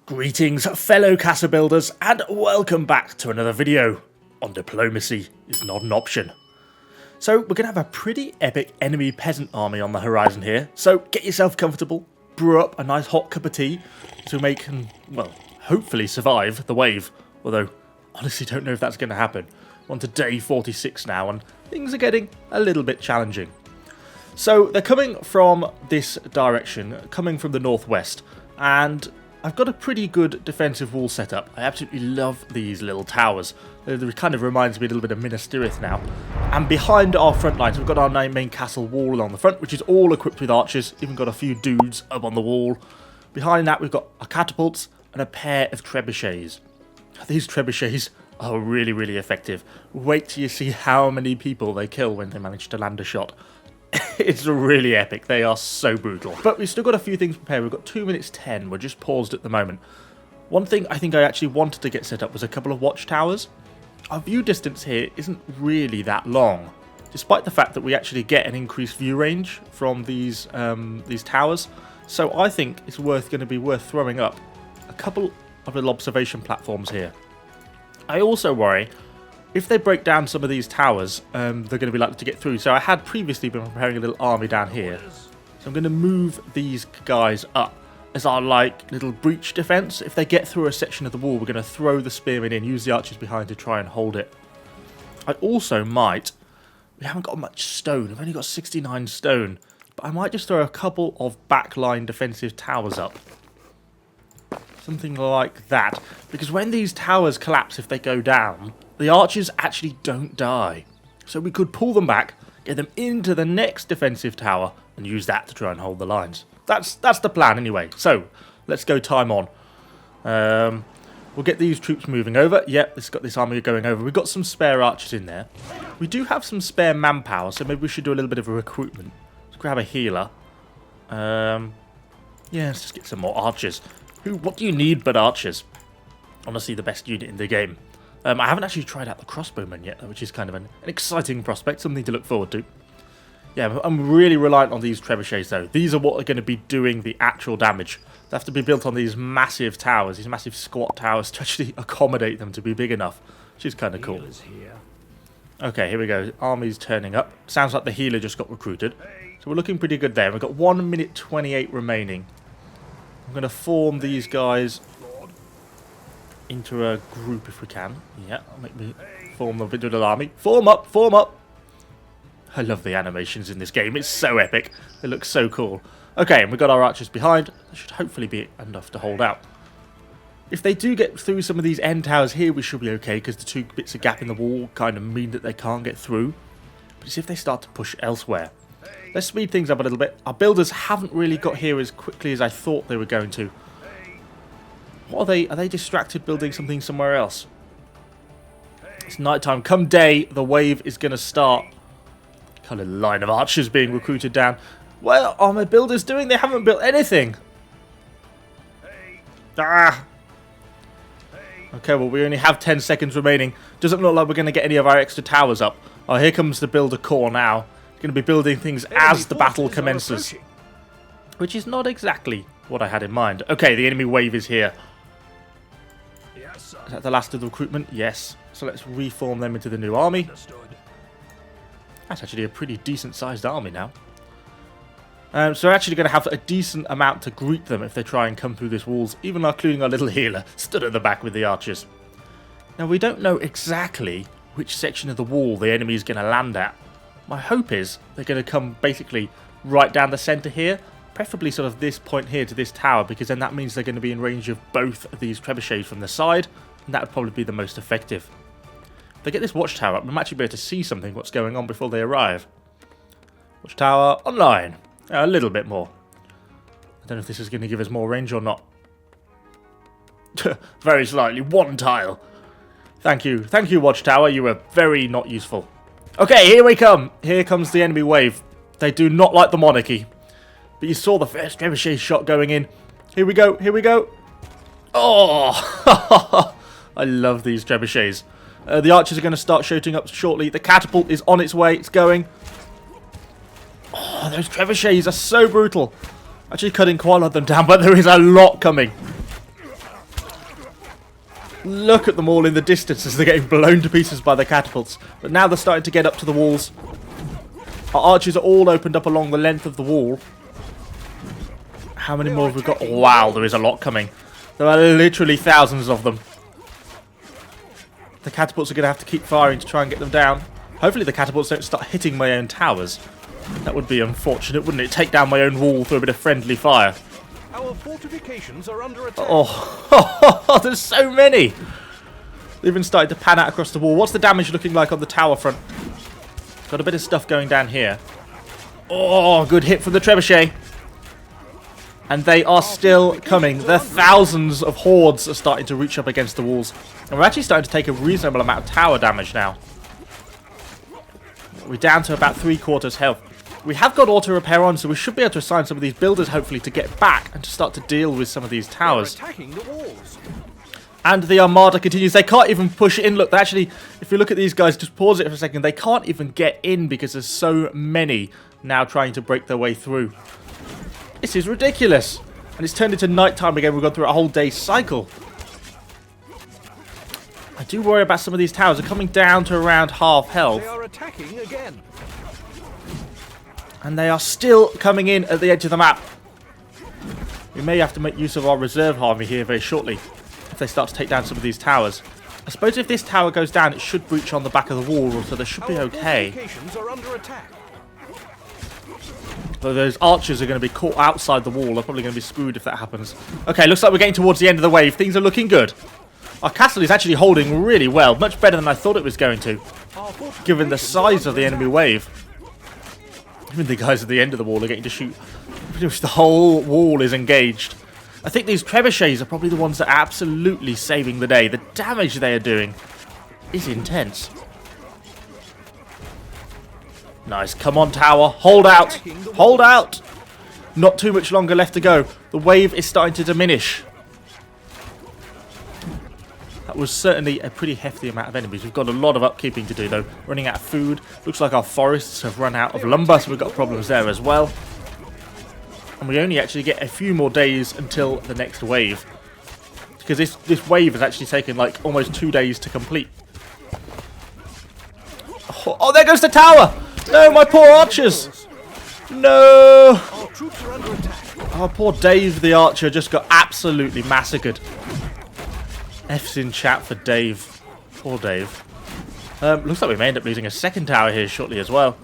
Greetings fellow castle builders and welcome back to another video on diplomacy is not an option. So we're going to have a pretty epic enemy peasant army on the horizon here, so get yourself comfortable, brew up a nice hot cup of tea to make and, well, hopefully survive the wave, although honestly don't know if that's going to happen. We're on to day 46 now and things are getting a little bit challenging. So they're coming from this direction, coming from the northwest, and I've got a pretty good defensive wall set up. I absolutely love these little towers. It kind of reminds me a little bit of Minas Tirith now. And behind our front lines, we've got our main castle wall along the front, which is all equipped with archers. Even got a few dudes up on the wall. Behind that, we've got our catapults and a pair of trebuchets. These trebuchets are really, really effective. Wait till you see how many people they kill when they manage to land a shot. It's really epic. They are so brutal. But we've still got a few things prepared. We've got 2 minutes 10. We're just paused at the moment. One thing I think I actually wanted to get set up was a couple of watchtowers. Our view distance here isn't really that long, despite the fact that we actually get an increased view range from these towers. So I think it's going to be worth throwing up a couple of little observation platforms here. I also worry if they break down some of these towers, they're going to be likely to get through. So I had previously been preparing a little army down here. So I'm going to move these guys up as our little breach defense. If they get through a section of the wall, we're going to throw the spearmen in, use the archers behind to try and hold it. I also might, we haven't got much stone, we've only got 69 stone, but I might just throw a couple of backline defensive towers up. Something like that. Because when these towers collapse, if they go down, the archers actually don't die. So we could pull them back, get them into the next defensive tower, and use that to try and hold the lines. That's the plan anyway. So, let's go time on. We'll get these troops moving over. Yep, it's got this army going over. We've got some spare archers in there. We do have some spare manpower, so maybe we should do a little bit of a recruitment. Let's grab a healer. Yeah, let's just get some more archers. What do you need but archers? Honestly, the best unit in the game. I haven't actually tried out the crossbowmen yet, which is kind of an exciting prospect, something to look forward to. Yeah, I'm really reliant on these trebuchets though. These are what are going to be doing the actual damage. They have to be built on these massive towers, these massive squat towers to actually accommodate them to be big enough, which is kind of cool. Okay, here we go. Army's turning up. Sounds like the healer just got recruited. So we're looking pretty good there. We've got 1 minute 28 remaining. I'm going to form these guys into a group if we can. Yeah, make me form the little army. Form up, form up. I love the animations in this game. It's so epic. They look so cool. Okay, and we've got our archers behind. That should hopefully be enough to hold out. If they do get through some of these end towers here, we should be okay, because the 2 bits of gap in the wall kind of mean that they can't get through. But it's if they start to push elsewhere. Let's speed things up a little bit. Our builders haven't really got here as quickly as I thought they were going to. What are they? Are they distracted building something somewhere else? It's nighttime. Come day, the wave is going to start. Kind of line of archers being recruited down. What are my builders doing? They haven't built anything. Ah. Okay, well, we only have 10 seconds remaining. Doesn't look like we're going to get any of our extra towers up. Oh, here comes the builder corps now. Going to be building things as the battle commences. Which is not exactly what I had in mind. Okay, the enemy wave is here. Is that the last of the recruitment? Yes. So let's reform them into the new army. That's actually a pretty decent sized army now. So we're actually going to have a decent amount to greet them if they try and come through these walls, even including our little healer stood at the back with the archers. Now we don't know exactly which section of the wall the enemy is going to land at. My hope is they're going to come basically right down the centre here, preferably sort of this point here to this tower, because then that means they're going to be in range of both of these trebuchets from the side, and that would probably be the most effective. If they get this watchtower up, we might actually be able to see something what's going on before they arrive. Watchtower online. A little bit more. I don't know if this is going to give us more range or not. Very slightly. 1 tile. Thank you. Thank you, watchtower. You were very not useful. Okay, here we come. Here comes the enemy wave. They do not like the monarchy. But you saw the first trebuchet shot going in. Here we go. Here we go. Oh! I love these trebuchets. The archers are going to start shooting up shortly. The catapult is on its way. It's going. Oh, those trebuchets are so brutal. Actually cutting quite a lot of them down, but there is a lot coming. Look at them all in the distance as they're getting blown to pieces by the catapults. But now they're starting to get up to the walls. Our archers are all opened up along the length of the wall. How many more have we got? Wow, there is a lot coming. There are literally thousands of them. The catapults are going to have to keep firing to try and get them down. Hopefully the catapults don't start hitting my own towers. That would be unfortunate, wouldn't it? Take down my own wall through a bit of friendly fire. Our fortifications are under attack. Oh, there's so many. They've even started to pan out across the wall. What's the damage looking like on the tower front? Got a bit of stuff going down here. Oh, good hit from the trebuchet. And they are still coming. The thousands of hordes are starting to reach up against the walls. And we're actually starting to take a reasonable amount of tower damage now. We're down to about 3/4 health. We have got auto repair on, so we should be able to assign some of these builders hopefully to get back and to start to deal with some of these towers. Attacking the walls. And the armada continues. They can't even push in. Look, actually, if you look at these guys, just pause it for a second. They can't even get in because there's so many now trying to break their way through. This is ridiculous. And it's turned into nighttime again. We've gone through a whole day's cycle. I do worry about some of these towers. They're coming down to around half health. They are attacking again. And they are still coming in at the edge of the map. We may have to make use of our reserve army here very shortly if they start to take down some of these towers. I suppose if this tower goes down, it should breach on the back of the wall, so they should be okay. Fortifications are under attack. Though those archers are going to be caught outside the wall. They're probably going to be screwed if that happens. Okay, looks like we're getting towards the end of the wave. Things are looking good. Our castle is actually holding really well. Much better than I thought it was going to, given the size of the enemy wave. Even the guys at the end of the wall are getting to shoot. Pretty much the whole wall is engaged. I think these trebuchets are probably the ones that are absolutely saving the day. The damage they are doing is intense. Nice. Come on, tower. Hold out. Hold out. Not too much longer left to go. The wave is starting to diminish. That was certainly a pretty hefty amount of enemies. We've got a lot of upkeeping to do, though. Running out of food. Looks like our forests have run out of lumber, so we've got problems there as well. And we only actually get a few more days until the next wave. Because this wave has actually taken, like, almost 2 days to complete. Oh, there goes the tower! No, my poor archers! No! Our troops are under attack. Our poor Dave the archer just got absolutely massacred. F's in chat for Dave. Poor Dave. Looks like we may end up losing a second tower here shortly as well.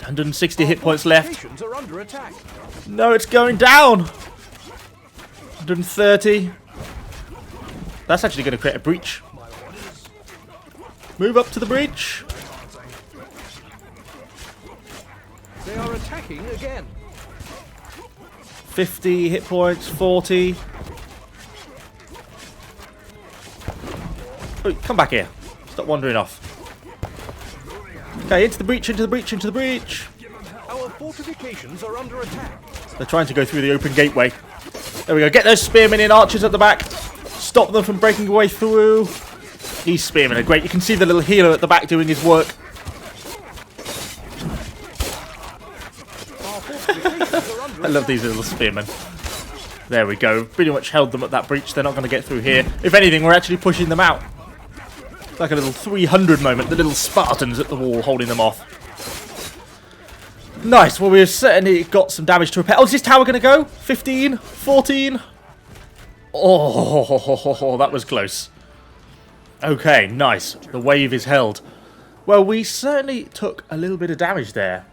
160 hit points left. Are under attack. No, it's going down. 130. That's actually going to create a breach. Move up to the breach. They are attacking again. 50 hit points, 40. Oh, come back here. Stop wandering off. Okay, into the breach, into the breach, into the breach. Our fortifications are under attack. They're trying to go through the open gateway. There we go. Get those spearmen in, archers at the back. Stop them from breaking away through. These spearmen are great. You can see the little healer at the back doing his work. I love these little spearmen. There we go. Pretty much held them at that breach. They're not going to get through here. If anything, we're actually pushing them out. It's like a little 300 moment. The little Spartans at the wall holding them off. Nice. Well, we've certainly got some damage to repair. Oh, is this tower going to go? 15? 14? Oh, that was close. Okay, nice. The wave is held. Well, we certainly took a little bit of damage there.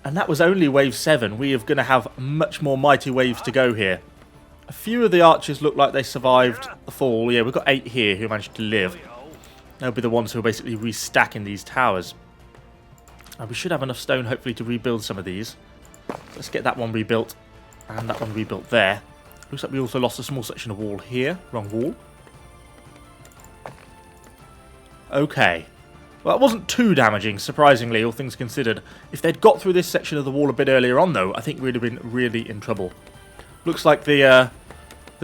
And that was only wave 7. We are going to have much more mighty waves to go here. A few of the archers look like they survived the fall. Yeah, we've got 8 here who managed to live. They'll be the ones who are basically restacking these towers. And we should have enough stone, hopefully, to rebuild some of these. Let's get that one rebuilt. And that one rebuilt there. Looks like we also lost a small section of wall here. Wrong wall. Okay. Well, that wasn't too damaging, surprisingly, all things considered. If they'd got through this section of the wall a bit earlier on, though, I think we'd have been really in trouble. Looks like the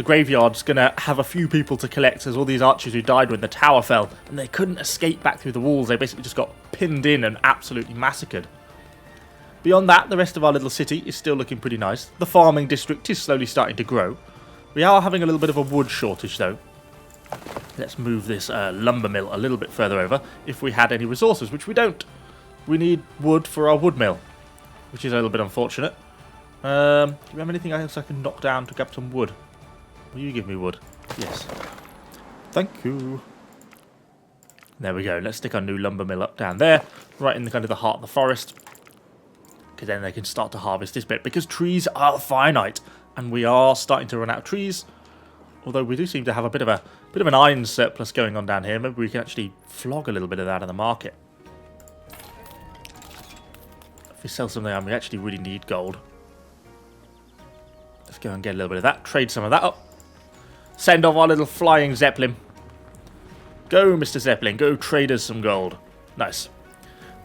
graveyard's going to have a few people to collect, as all these archers who died when the tower fell, and they couldn't escape back through the walls. They basically just got pinned in and absolutely massacred. Beyond that, the rest of our little city is still looking pretty nice. The farming district is slowly starting to grow. We are having a little bit of a wood shortage, though. Let's move this lumber mill a little bit further over if we had any resources, which we don't. We need wood for our wood mill, which is a little bit unfortunate. Do we have anything else I can knock down to grab some wood? Will you give me wood? Yes. Thank you. There we go. Let's stick our new lumber mill up down there, right in the kind of the heart of the forest. Because then they can start to harvest this bit, because trees are finite, and we are starting to run out of trees. Although we do seem to have a bit of an iron surplus going on down here. Maybe we can actually flog a little bit of that in the market. If we sell some of the iron, we actually really need gold. Let's go and get a little bit of that. Trade some of that up. Send off our little flying Zeppelin. Go, Mr. Zeppelin. Go trade us some gold. Nice.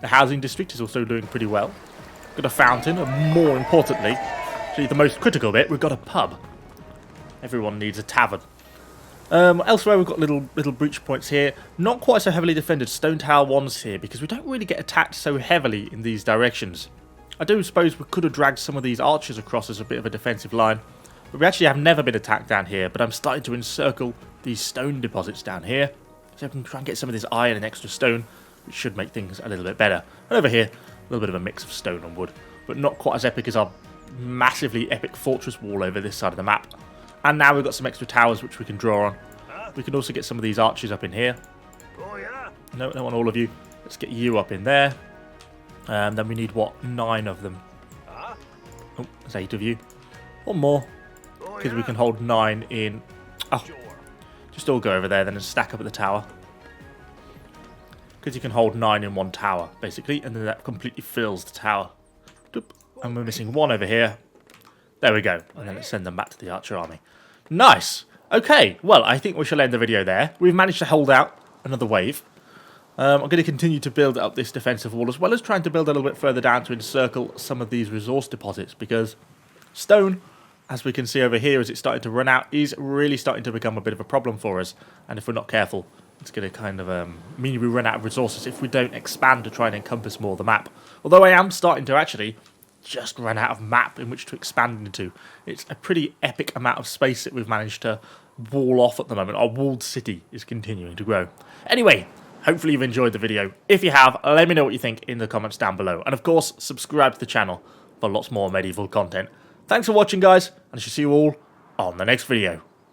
The housing district is also doing pretty well. Got a fountain, and more importantly, actually the most critical bit, we've got a pub. Everyone needs a tavern. Elsewhere, we've got little breach points here. Not quite so heavily defended stone tower ones here, because we don't really get attacked so heavily in these directions. I do suppose we could have dragged some of these archers across as a bit of a defensive line. But we actually have never been attacked down here, but I'm starting to encircle these stone deposits down here. So I can try and get some of this iron and extra stone, which should make things a little bit better. And over here, a little bit of a mix of stone and wood, but not quite as epic as our massively epic fortress wall over this side of the map. And now we've got some extra towers which we can draw on. We can also get some of these archers up in here. Oh, yeah. No, I don't want all of you. Let's get you up in there. Then we need, what, 9 of them. Oh, there's 8 of you. Or more. Because we can hold 9 in... Oh, just all go over there then and stack up at the tower. Because you can hold 9 in one tower, basically. And then that completely fills the tower. Doop. And we're missing 1 over here. There we go. And then let's send them back to the archer army. Nice. Okay, well, I think we shall end the video there. We've managed to hold out another wave. I'm going to continue to build up this defensive wall, as well as trying to build a little bit further down to encircle some of these resource deposits, because stone, as we can see over here, as it's starting to run out, is really starting to become a bit of a problem for us. And if we're not careful, it's going to kind of mean we run out of resources if we don't expand to try and encompass more of the map. Although I am starting to actually just run out of map in which to expand into. It's a pretty epic amount of space that we've managed to wall off at the moment. Our walled city is continuing to grow. Anyway, hopefully you've enjoyed the video. If you have, let me know what you think in the comments down below. And of course, subscribe to the channel for lots more medieval content. Thanks for watching, guys, and I shall see you all on the next video.